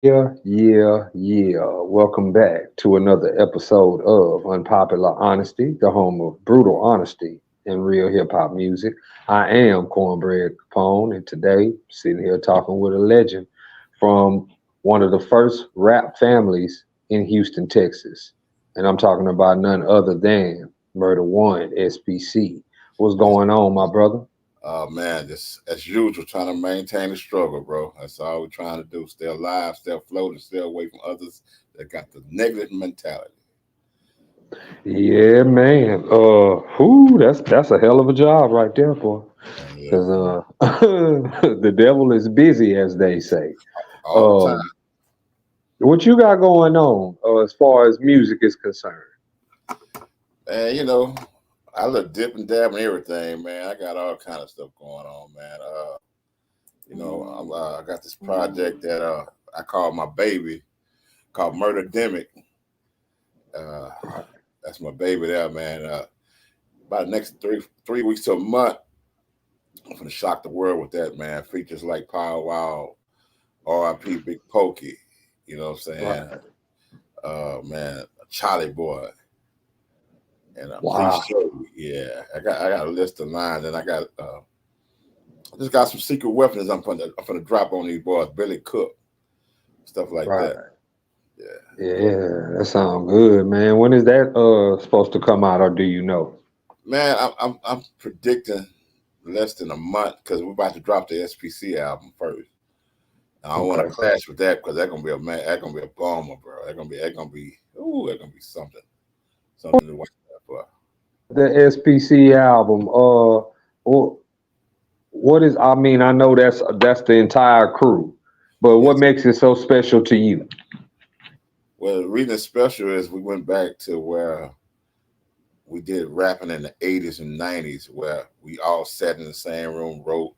Yeah. Welcome back to another episode of Unpopular Honesty, the home of brutal honesty and real hip hop music. I am Cornbread Capone, and today sitting here talking with a legend from one of the first rap families in Houston, Texas. And I'm talking about none other than Murda One SPC. What's Yes. going on, my brother? Man, just as usual, trying to maintain the struggle, bro. That's all we're trying to do. Stay alive, stay afloat, and stay away from others that got the negative mentality. Yeah, man. That's a hell of a job right there, boy. Yeah, Because the devil is busy, as they say. all the time. Um, what you got going on as far as music is concerned? And I look dip and dab and everything, man. I got all kind of stuff going on, man. I got this project that I call my baby, called Murda Demic. Uh, that's my baby there, man. About the next three weeks to a month, I'm gonna shock the world with that, man. Features like Power Wow, R.I.P. Big Pokey, you know what I'm saying? Right. Man, Charlie Boy, and Please Wow. Show You. Yeah, I got a list of lines, and I just got some secret weapons I'm gonna drop on these boys, Billy Cook, stuff like Right. that. Yeah, Yeah, that sounds good, man. When is that supposed to come out, or do you know? man, I'm predicting less than a month because we're about to drop the SPC album first. I don't want to Okay. clash with that because that's gonna be a bomber, bro. That's gonna be something to watch out for. The SPC album. Wh- what is? I mean, I know that's the entire crew, but what Yes. makes it so special to you? Well, the reason it's special is we went back to where we did rapping in the 80s and 90s, where we all sat in the same room, wrote,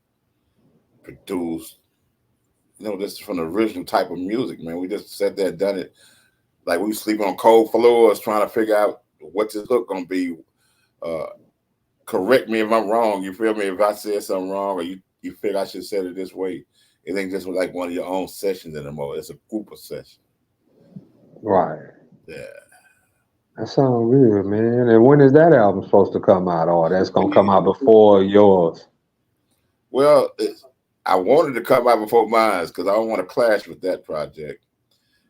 produced. This is from the original type of music, man. We just sat there, done it like we sleep on cold floors, trying to figure out what this hook gonna be. Uh, Correct me if I'm wrong. You feel me? If I said something wrong, or you feel I should say it this way, it ain't just like one of your own sessions anymore. It's a group of sessions. Right. Yeah. That sounds good, man. And when is that album supposed to come out? Or that's Well, gonna come out before yours? well, I wanted to come out before mine because I don't want to clash with that project.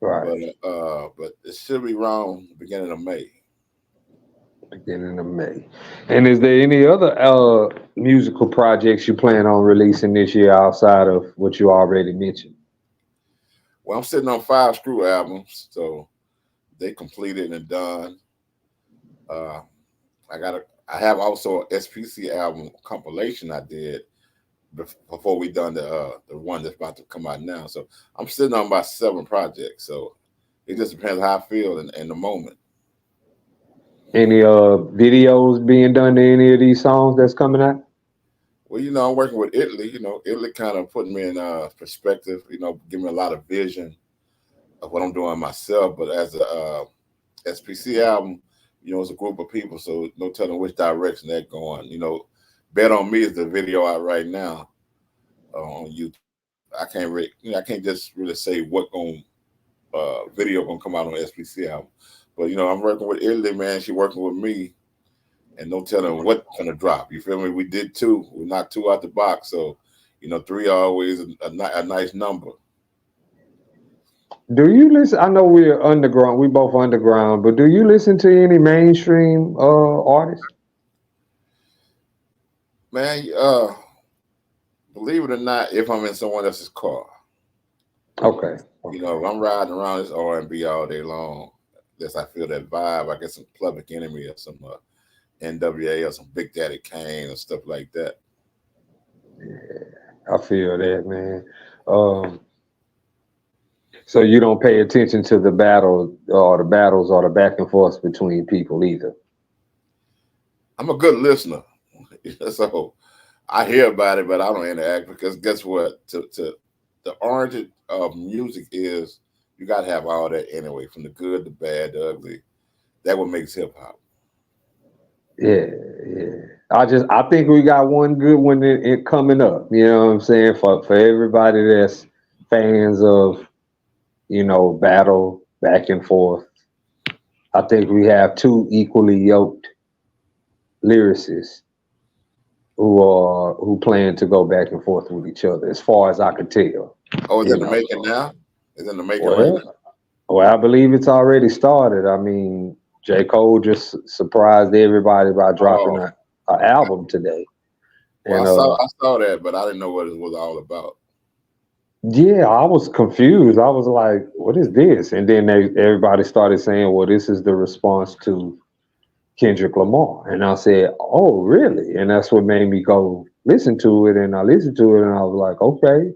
Right. But it should be around the beginning of May. Beginning of May. And is there any other musical projects you plan on releasing this year outside of what you already mentioned? Well, I'm sitting on 5 screw albums, so they completed and done. Uh, I have also a SPC album compilation I did before we done the one that's about to come out now. So I'm sitting on about 7 projects. So it just depends how I feel in the moment. Any videos being done to any of these songs that's coming out? Well, I'm working with Italy. Italy kind of put me in perspective. Give me a lot of vision of what I'm doing myself. But as a SPC album, it's a group of people, so no telling which direction they're going. Bet on Me is the video out right now on YouTube. I can't just really say what video gonna come out on the SPC album. But I'm working with Italy, man. She working with me, and no telling what's gonna drop. You feel me? We did 2. We knocked 2 out the box, so 3 always a nice number. Do you listen? I know we're underground. We both underground, but do you listen to any mainstream artists? Man, believe it or not, if I'm in someone else's car, Okay. if I'm riding around this R&B all day long, unless I feel that vibe, I get some Public Enemy or some NWA or some Big Daddy Kane or stuff like that. I feel that, man. Um, so you don't pay attention to the battles or the back and forth between people either. I'm a good listener, so I hear about it, but I don't interact because guess what? To the origin of music is you got to have all that anyway, from the good, the bad, the ugly. That what makes hip hop. Yeah, yeah. I think we got one good one in coming up. You know what I'm saying? For everybody that's fans of battle back and forth. I think we have two equally yoked lyricists who plan to go back and forth with each other, as far as I could tell. Oh, is it in the making now? Is it in the making right Well, now? well, I believe it's already started. I mean, J. Cole just surprised everybody by dropping Oh, an album today. well, And I saw that, but I didn't know what it was all about. yeah, I was confused. I was like, "What is this?" And then everybody started saying, "Well, this is the response to Kendrick Lamar." And I said, "Oh, really?" And that's what made me go listen to it. And I listened to it, and I was like, "Okay,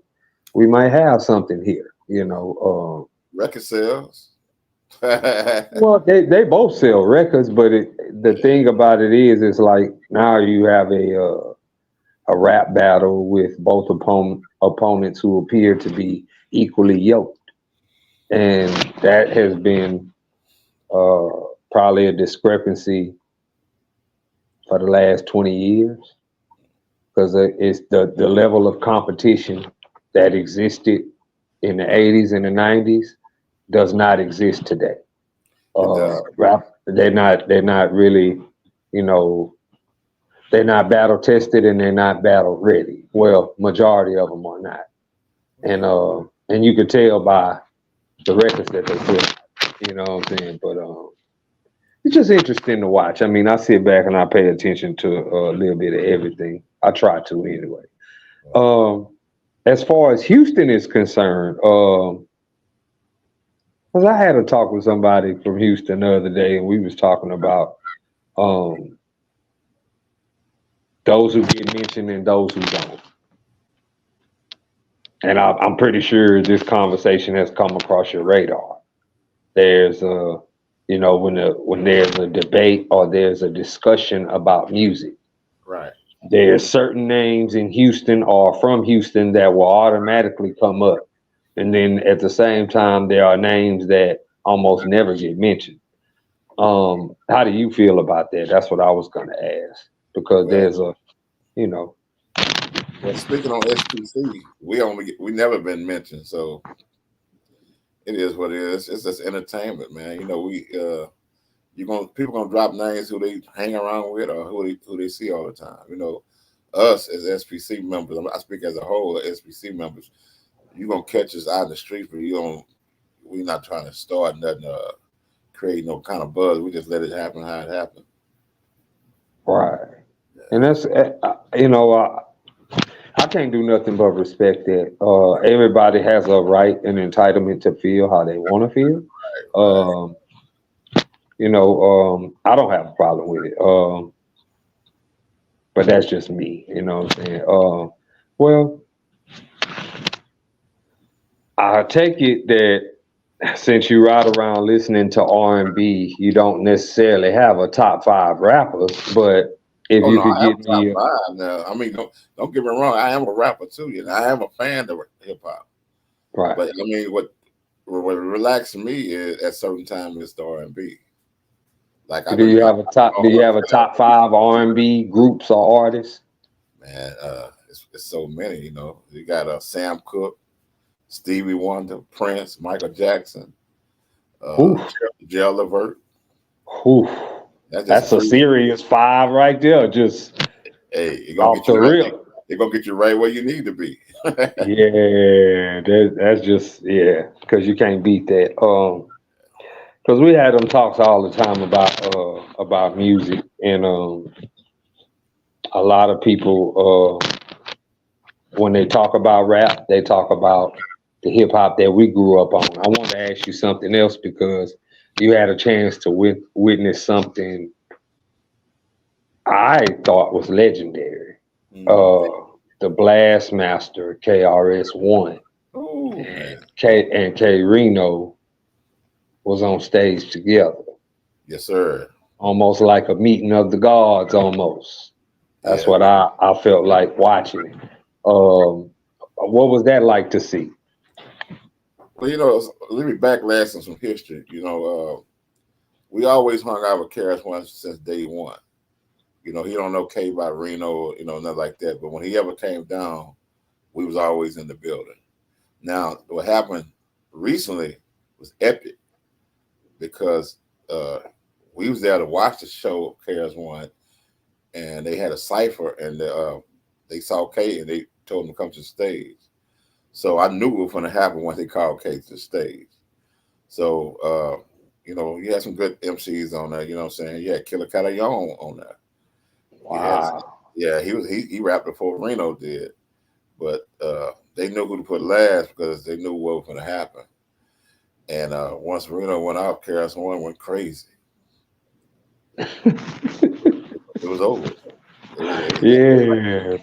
we might have something here." Record sales. Well, they both sell records, but the thing about it is, it's like now you have a rap battle with both opponents who appear to be equally yoked, and that has been uh, probably a discrepancy for the last 20 years, because it's the level of competition that existed in the 80s and the 90s does not exist today. It does. Rap, they're not really, you know, they're not battle tested and they're not battle ready. Well, majority of them are not, and you could tell by the records that they put. You know what I'm saying? But it's just interesting to watch. I mean, I sit back and I pay attention to a little bit of everything. I try to anyway. As far as Houston is concerned, because I had a talk with somebody from Houston the other day, and we was talking about um, those who get mentioned and those who don't. And I'm pretty sure this conversation has come across your radar. There's when there's a debate or there's a discussion about music, Right. there's certain names in Houston or from Houston that will automatically come up. And then at the same time, there are names that almost never get mentioned. How do you feel about that? That's what I was going to ask, because Well, there's you know, speaking on SPC, we never been mentioned, so it is what it is. It's just entertainment, man. People gonna drop names who they hang around with or who they see all the time. Us as SPC members, I speak as a whole, SPC members. You gonna catch us out in the streets, but we're not trying to start nothing, create no kind of buzz. We just let it happen how it happened. right. And that's I can't do nothing but respect that. Everybody has a right and entitlement to feel how they want to feel. Right. Um, I don't have a problem with it. But that's just me. You know what I'm saying? Well, I take it that since you ride around listening to R&B, you don't necessarily have a top 5 rappers, but if Oh you no, could I have give a top me five now. I mean, don't get me wrong. I am a rapper too. I am a fan of hip hop. right. But I mean, what relaxes me is at certain time is the R&B. Like I know Do you you got have a top? Do you have a top 5 R&B groups or artists? man. It's so many. You got Sam Cooke, Stevie Wonder, Prince, Michael Jackson, Oof, Gerald Levert. oof. That's just a That's a few. serious 5 right there, just Hey, it's gonna off get the you right. rip. They're gonna get you right where you need to be. Yeah, that's just because you can't beat that. Because we had them talks all the time about music, and a lot of people when they talk about rap, they talk about the hip hop that we grew up on. I want to ask you something else, because you had a chance to witness something I thought was legendary. Mhm. The Blast Master, KRS One, Oh and man, K Reno was on stage together, yes sir. almost like a meeting of the gods. Almost. That's Yeah. what I felt like watching. What was that like to see? Well, let me backlash on some history. We always hung out with KRS One since day one. He don't know K by Reno, nothing like that. But when he ever came down, we was always in the building. Now, what happened recently was epic because we was there to watch the show of KRS One, and they had a cipher, and they saw K and they told him to come to the stage. So I knew it was going to happen once they called K to the stage. So you know, you had some good MCs on there. You know what I'm saying? You had Killer Catayon on there. Wow. He rapped before Reno did, but they knew who to put last because they knew what was going to happen. And once Reno went out, KRS One went crazy. It was over. Yeah.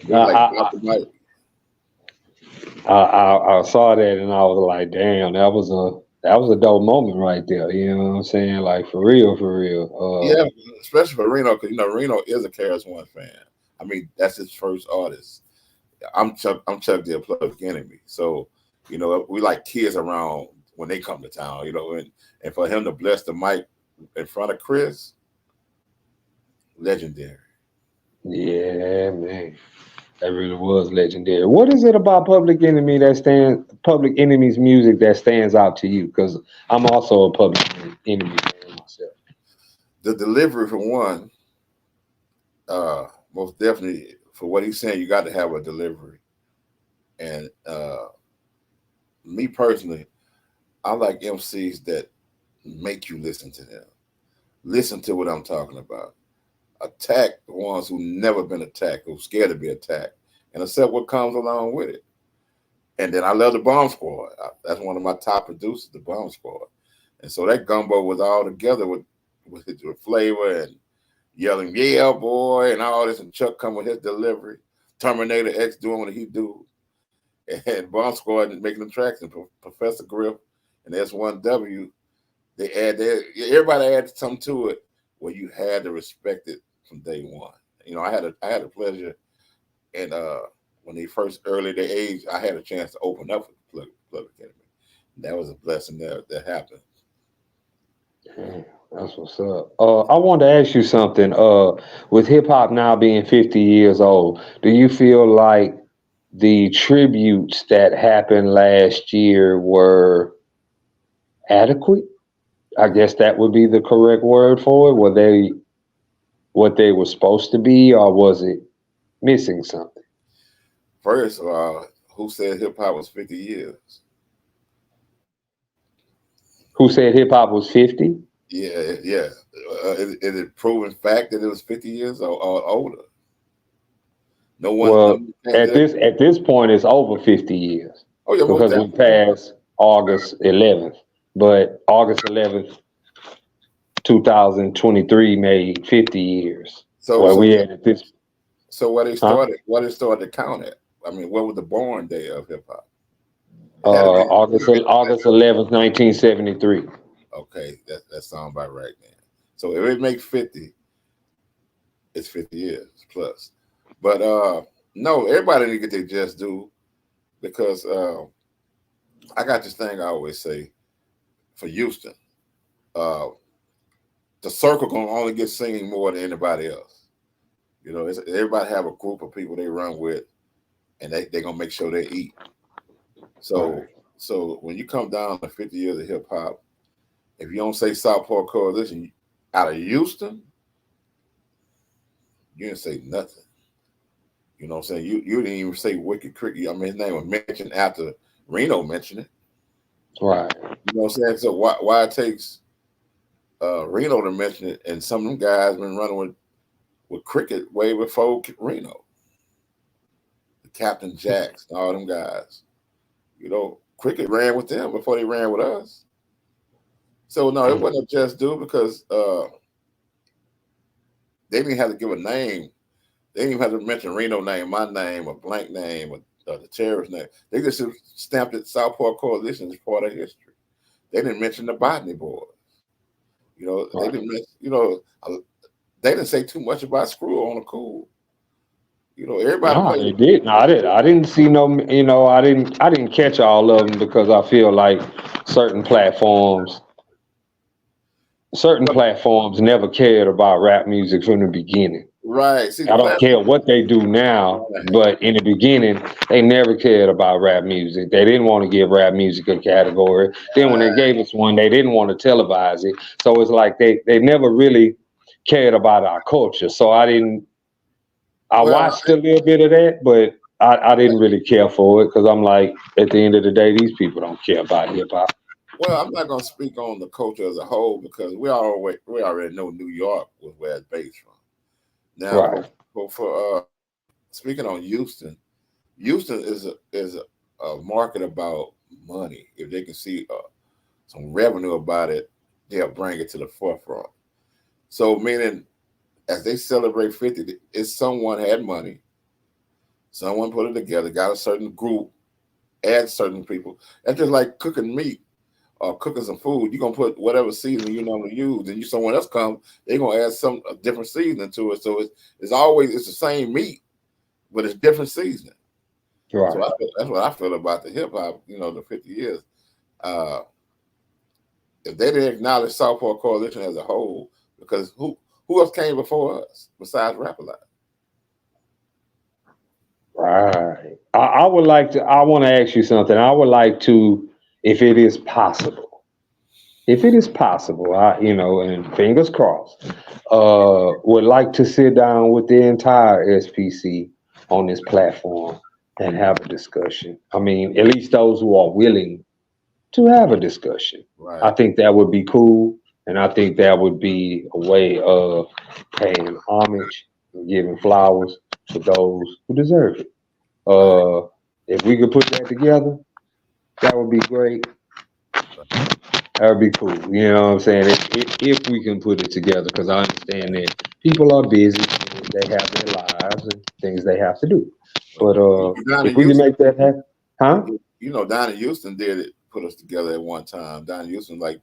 I saw that and I was like, damn, that was a dope moment right there. You know what I'm saying? Like for real, for real. Yeah, especially for Reno, because you know Reno is a KRS One fan. I mean, that's his first artist. I'm Chuck the Public Enemy. So, you know, we like kids around when they come to town, you know, and for him to bless the mic in front of Chris, legendary. Yeah, man. That really was legendary. What is it about Public Enemy's music that stands out to you? Because I'm also a Public Enemy fan myself. The delivery for one, most definitely for what he's saying, you got to have a delivery. And me personally, I like MCs that make you listen to them. Listen to what I'm talking about. Attack the ones who never been attacked, who's scared to be attacked, and accept what comes along with it. And then I love the Bomb Squad. That's one of my top producers, the Bomb Squad. And so that gumbo was all together with flavor and yelling, yeah, boy, and all this, and Chuck come with his delivery. Terminator X doing what he do. And Bomb Squad making them tracks, and Professor Griff and S1W, everybody added something to it where you had to respect it from day one. You know, I had a pleasure, and when they first early their age, I had a chance to open up for Public Enemy. That was a blessing that happened. Damn, that's what's up. I wanted to ask you something. With hip hop now being 50 years old, do you feel like the tributes that happened last year were adequate? I guess that would be the correct word for it. Were they what they were supposed to be, or was it missing something? First of all, who said hip hop was 50 years? Who said hip hop was 50? Yeah. Is it proven fact that it was 50 years or older? No one. Well, at this point, it's over 50 years. Oh yeah, because we passed August 11th. But August 11th, 2023 made 50 years. So we had at this. So what they started to count at? I mean, what was the born day of hip hop? August 11th, 1973. Okay, that sounds about right, man. So if it makes 50, it's 50 years plus. But no, everybody need to get their just due, because I got this thing I always say for Houston. The circle gonna only get singing more than anybody else. You know, everybody have a group of people they run with, and they gonna make sure they eat. So when you come down to 50 years of hip hop, if you don't say Southpaw Coalition out of Houston, you didn't say nothing. You know what I'm saying? You didn't even say Wicked Cricket. I mean, his name was mentioned after Reno mentioned it. Right. You know what I'm saying? So why it takes Reno to mention it, and some of them guys been running with Cricket way before Reno. The Captain Jacks and all them guys. You know, Cricket ran with them before they ran with us. So no, it wasn't just due, because they didn't have to give a name. They didn't even have to mention Reno name, my name, or blank name, or the terrorist name. They just stamped it Southpaw Coalition as part of history. They didn't mention the Botany Board. You know, they didn't. You know, they didn't say too much about Screw on the Cool. You know, everybody. No, they did. No, I didn't see no. You know, I didn't catch all of them, because I feel like certain platforms never cared about rap music from the beginning. Right. See, the I don't care what they do now, platform. but in the beginning, they never cared about rap music. They didn't want to give rap music a category. Then when they gave us one, they didn't want to televise it. So it's like they never really cared about our culture. So I Well, watched a little bit of that, but I didn't really care for it because I'm like, at the end of the day, these people don't care about hip hop. I'm not gonna speak on the culture as a whole because we already know New York was where it's based from. Now, Right. speaking on Houston, Houston is a market about money. If they can see some revenue about it, they'll bring it to the forefront. So, meaning as they celebrate 50, if someone had money, someone put it together, got a certain group, add certain people. That's just like cooking meat or cooking some food. You're gonna put whatever seasoning you normally use, and someone else comes, they're gonna add a different seasoning to it. So it's the same meat, but it's different seasoning. So Right. that's what I feel about the hip hop. The 50 years. Uh, if they didn't acknowledge Southpaw Coalition as a whole, because who else came before us besides Rap A Lot? Right. I would like to. I want to ask you something. I would like to, if it is possible. If it is possible, and fingers crossed, would like to sit down with the entire SPC on this platform and have a discussion. I mean, at least those who are willing to have a discussion. I Right. think that would be cool, and I think that would be a way of paying homage and giving flowers to those who deserve it. Right. If we could put that together, that would be great. That would be cool. You know what I'm saying? If we can put it together, because I understand that people are busy, and they have their lives and things they have to do. But Down if in we can Houston, make that happen, huh? Down in Houston did it, put us together at one time. Down in Houston, like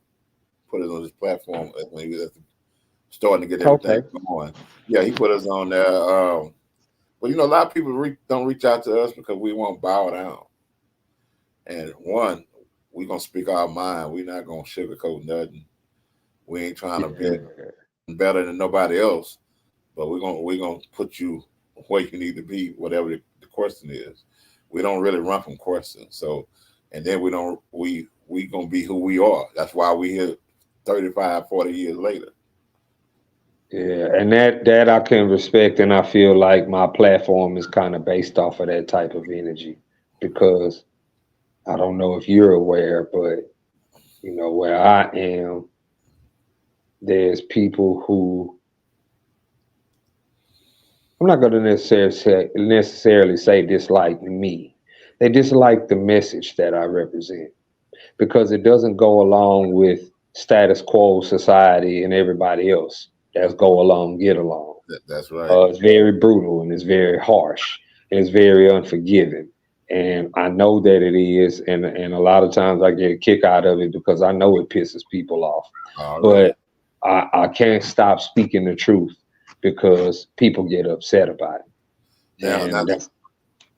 put us on this platform when he was starting to get everything Okay. going. Yeah, he put us on there. But a lot of people don't reach out to us because we won't bow down. And one, we gonna speak our mind. We're not gonna sugarcoat nothing. We ain't trying to be Yeah. better than nobody else. But we're gonna put you where you need to be, whatever the question is. We don't really run from questions. So, and then we gonna be who we are. That's why we here 35, 40 years later. Yeah, and that I can respect, and I feel like my platform is kind of based off of that type of energy, because I don't know if you're aware, but where I am, there's people who, I'm not going to necessarily say dislike me. They dislike the message that I represent because it doesn't go along with status quo society and everybody else. That's go along, get along. That's right. It's very brutal and it's very harsh and it's very unforgiving. And I know that it is, and a lot of times I get a kick out of it because I know it pisses people off. Already. But I can't stop speaking the truth because people get upset about it. Now, now, And that's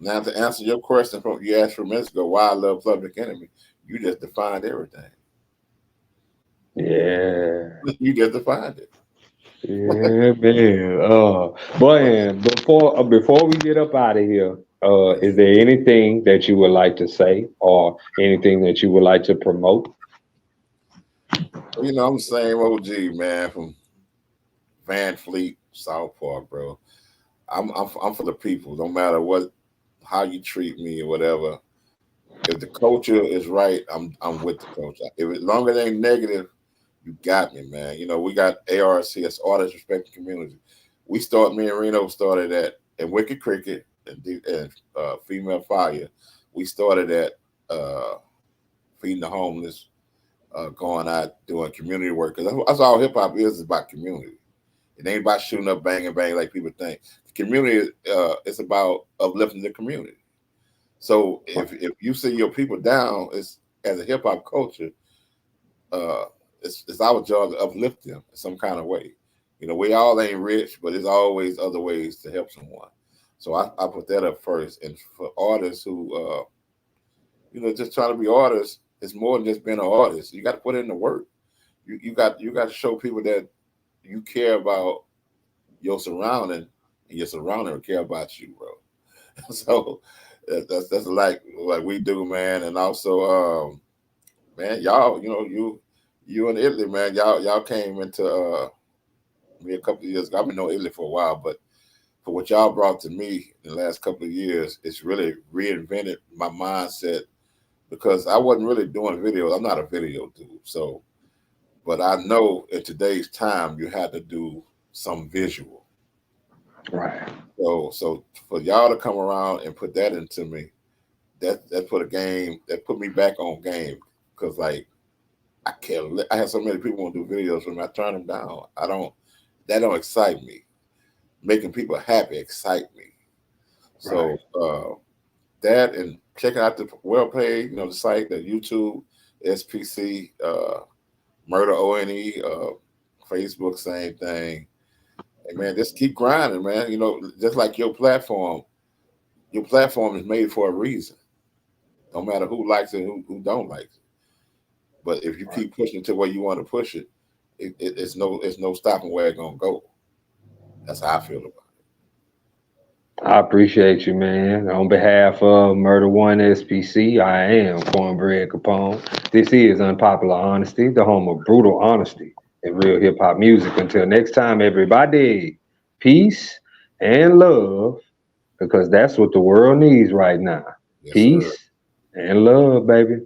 now to answer your question from you asked for minutes ago, why I love Public Enemy, you just defined everything. yeah. You just defined it. Yeah, man. But before we get up out of here, is there anything that you would like to say or anything that you would like to promote? I'm the same OG man from Van Fleet, South Park, bro. I'm for the people. No matter how you treat me or whatever. If the culture is right, I'm with the culture. If as long as it ain't negative, you got me, man. We got ARC, that's Artists Respecting Community. Me and Reno started at and Wicked Cricket and Female Fire. We started at feeding the homeless, going out doing community work. Because that's all hip hop is about community. It ain't about shooting up, bang, and bang like people think. The community, it's about uplifting the community. So if you see your people down, it's as a hip hop culture, uh, it's our job to uplift them in some kind of way. We all ain't rich, but there's always other ways to help someone. So I put that up first. And for artists who just trying to be artists, it's more than just being an artist. You got to put in the work. You got to show people that you care about your surrounding and your surroundings care about you, bro. So that's like we do, man. And also, man, y'all, you in Italy, man, y'all came into me a couple of years ago. I've been knowing Italy for a while, but for what y'all brought to me in the last couple of years, it's really reinvented my mindset because I wasn't really doing videos. I'm not a video dude, so. But I know in today's time, you had to do some visual. Right. So for y'all to come around and put that into me, that put me back on game because like I can't. I have so many people want to do videos from me. I turn them down. That don't excite me. Making people happy excite me. So that and checking out the web page, the site, the YouTube, SPC. Murda One, Facebook, same thing. Hey man, just keep grinding, man. Just like your platform is made for a reason. No matter who likes it, who don't like it. But if you keep pushing to where you want to push it, it's no stopping where it's gonna go. That's how I feel about it. I appreciate you, man. On behalf of Murda One SPC, I am Cornbread Capone. This is Unpopular Honesty, the home of brutal honesty and real hip hop music. Until next time, everybody, peace and love, because that's what the world needs right now. Yes, Peace sir. and love, baby.